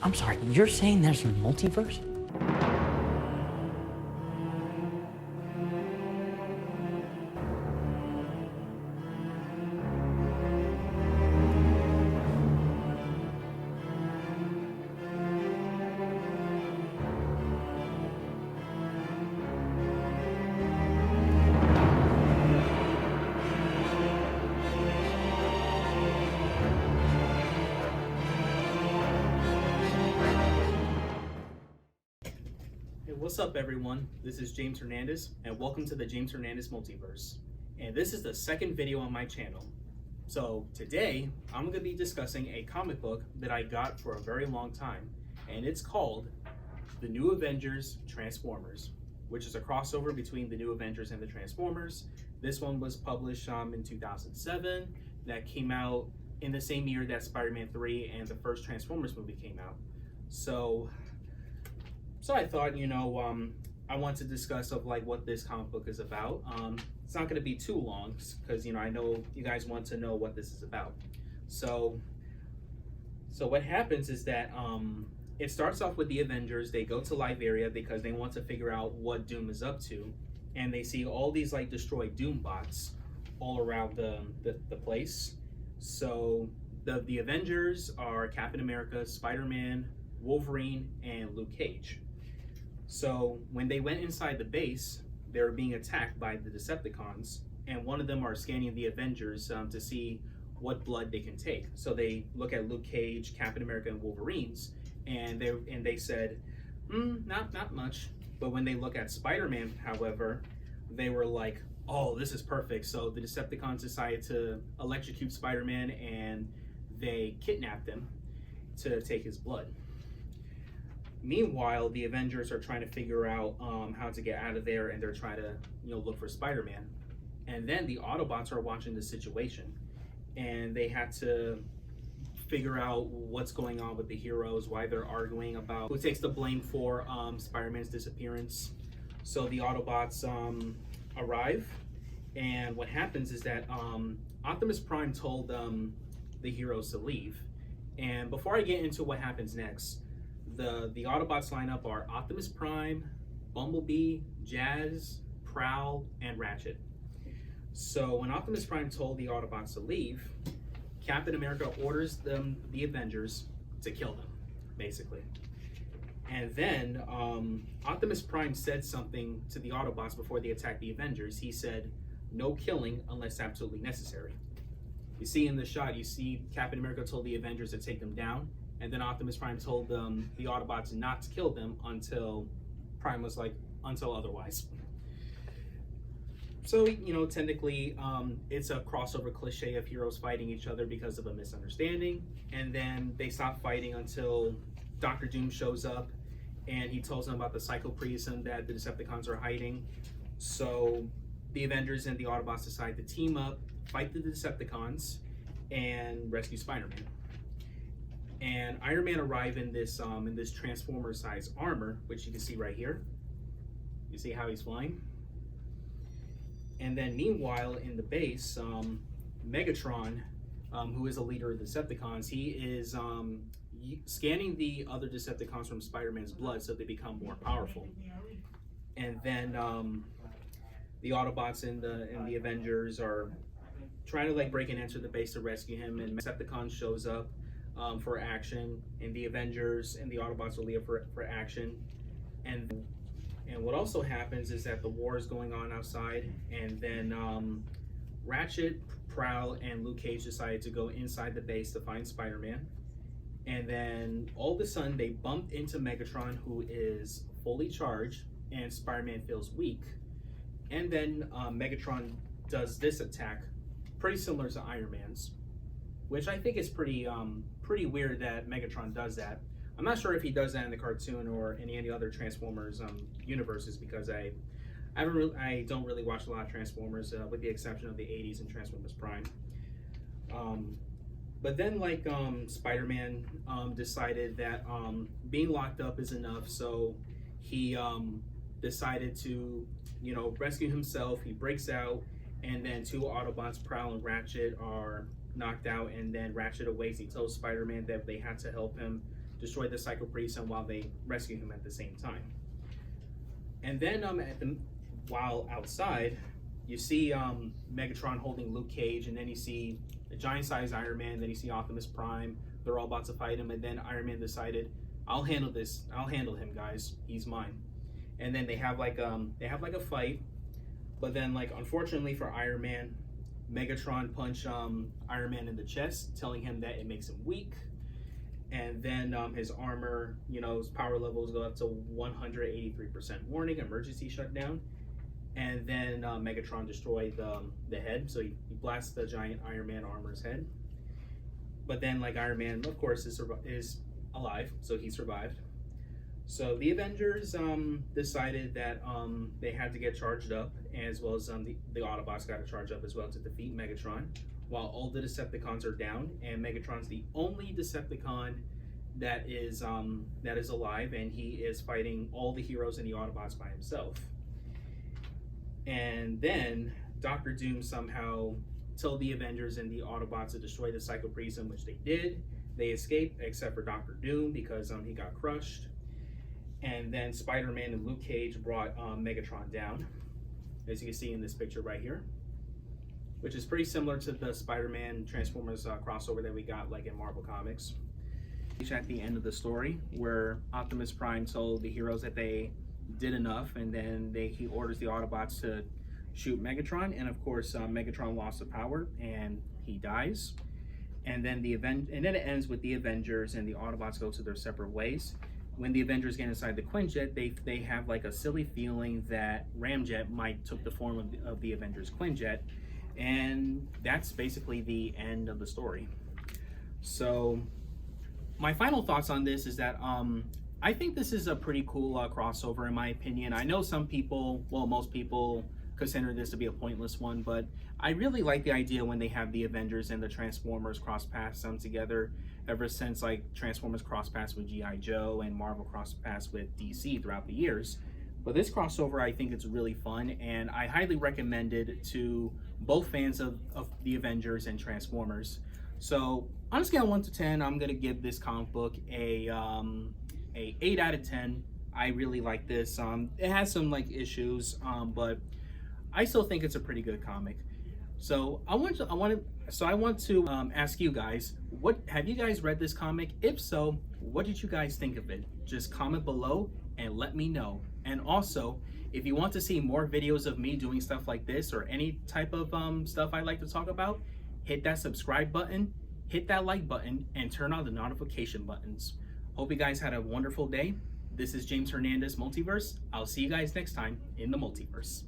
I'm sorry, you're saying there's a multiverse? Hey, what's up, everyone? This is James Hernandez, and welcome to the James Hernandez Multiverse. And this is the second video on my channel. So today, I'm going to be discussing a comic book that I got for a very long time, and it's called The New Avengers Transformers, which is a crossover between the New Avengers and the Transformers. This one was published in 2007. That came out in the same year that Spider-Man 3 and the first Transformers movie came out. So I thought, I want to discuss what this comic book is about. It's not going to be too long because, I know you guys want to know what this is about. So what happens is that it starts off with the Avengers. They go to Liberia because they want to figure out what Doom is up to. And they see all these destroyed Doom bots all around the place. So the Avengers are Captain America, Spider-Man, Wolverine, and Luke Cage. So when they went inside the base, they were being attacked by the Decepticons, and one of them are scanning the Avengers to see what blood they can take. So they look at Luke Cage, Captain America, and Wolverine's, and they said, not much. But when they look at Spider-Man, however, they were like, oh, this is perfect. So the Decepticons decided to electrocute Spider-Man, and they kidnapped him to take his blood. Meanwhile, the Avengers are trying to figure out how to get out of there, and they're trying to look for Spider-Man. And then the Autobots are watching the situation, and they had to figure out what's going on with the heroes, why they're arguing about who takes the blame for Spider-Man's disappearance. So the Autobots arrive, and what happens is that Optimus Prime told the heroes to leave. And before I get into what happens next, the Autobots lineup are Optimus Prime, Bumblebee, Jazz, Prowl, and Ratchet. So when Optimus Prime told the Autobots to leave, Captain America orders the Avengers to kill them, basically. And then Optimus Prime said something to the Autobots before they attacked the Avengers. He said, "No killing unless absolutely necessary." You see in the shot, you see Captain America told the Avengers to take them down, and then Optimus Prime told the Autobots not to kill them until Prime was like, until otherwise. So, technically, it's a crossover cliche of heroes fighting each other because of a misunderstanding. And then they stop fighting until Dr. Doom shows up, and he tells them about the psychoprism that the Decepticons are hiding. So the Avengers and the Autobots decide to team up, fight the Decepticons, and rescue Spider-Man. And Iron Man arrived in this Transformer-sized armor, which you can see right here. You see how he's flying? And then meanwhile, in the base, Megatron, who is a leader of the Decepticons, he is scanning the other Decepticons from Spider-Man's blood so they become more powerful. And then the Autobots and the Avengers are trying to break and enter the base to rescue him, and Decepticon shows up for action, and the Avengers and the Autobots are leave for action. And what also happens is that the war is going on outside, and then Ratchet, Prowl, and Luke Cage decided to go inside the base to find Spider-Man. And then all of a sudden they bump into Megatron, who is fully charged, and Spider-Man feels weak. And then Megatron does this attack, pretty similar to Iron Man's, which I think is pretty weird that Megatron does that. I'm not sure if he does that in the cartoon or any other Transformers universes, because I don't really watch a lot of Transformers, with the exception of the 80s and Transformers Prime. But then Spider-Man decided that being locked up is enough, so he decided to rescue himself. He breaks out, and then two Autobots, Prowl and Ratchet, are knocked out, and then Ratchet awakes. He tells Spider-Man that they had to help him destroy the Psycho Priest, and while they rescue him at the same time. And then while outside, you see Megatron holding Luke Cage, and then you see a giant-sized Iron Man. Then you see Optimus Prime. They're all about to fight him, and then Iron Man decided, "I'll handle this. I'll handle him, guys. He's mine." And then they have like a fight, but then like unfortunately for Iron Man, Megatron punched Iron Man in the chest, telling him that it makes him weak. And then his armor, his power levels go up to 183% warning, emergency shutdown. And then Megatron destroyed the head, so he blasts the giant Iron Man armor's head. But then, like, Iron Man, of course, is alive, so he survived. So the Avengers decided that they had to get charged up, as well as the Autobots got to charge up as well to defeat Megatron, while all the Decepticons are down, and Megatron's the only Decepticon that is alive, and he is fighting all the heroes and the Autobots by himself. And then Doctor Doom somehow told the Avengers and the Autobots to destroy the Psycho Priest, which they did. They escaped, except for Doctor Doom, because he got crushed. And then Spider-Man and Luke Cage brought Megatron down, as you can see in this picture right here, which is pretty similar to the Spider-Man Transformers crossover that we got like in Marvel Comics. At the end of the story, where Optimus Prime told the heroes that they did enough, and then he orders the Autobots to shoot Megatron, and of course Megatron lost the power and he dies. And then it ends with the Avengers and the Autobots go to their separate ways. When the Avengers get inside the Quinjet, they have like a silly feeling that Ramjet might took the form of the Avengers Quinjet, and that's basically the end of the story. So my final thoughts on this is that I think this is a pretty cool crossover in my opinion. I know some people, well, most people consider this to be a pointless one, but I really like the idea when they have the Avengers and the Transformers cross paths together, ever since like Transformers cross paths with G.I. Joe and Marvel cross paths with DC throughout the years. But this crossover, I think it's really fun, and I highly recommend it to both fans of the Avengers and Transformers. So on a scale of 1 to 10, I'm gonna give this comic book a 8 out of 10. I really like this. It has some like issues, but I still think it's a pretty good comic. So I want to ask you guys, have you guys read this comic? If so, what did you guys think of it? Just comment below and let me know. And also, if you want to see more videos of me doing stuff like this or any type of stuff I like to talk about, hit that subscribe button, hit that like button, and turn on the notification buttons. Hope you guys had a wonderful day. This is James Hernandez Multiverse. I'll see you guys next time in the multiverse.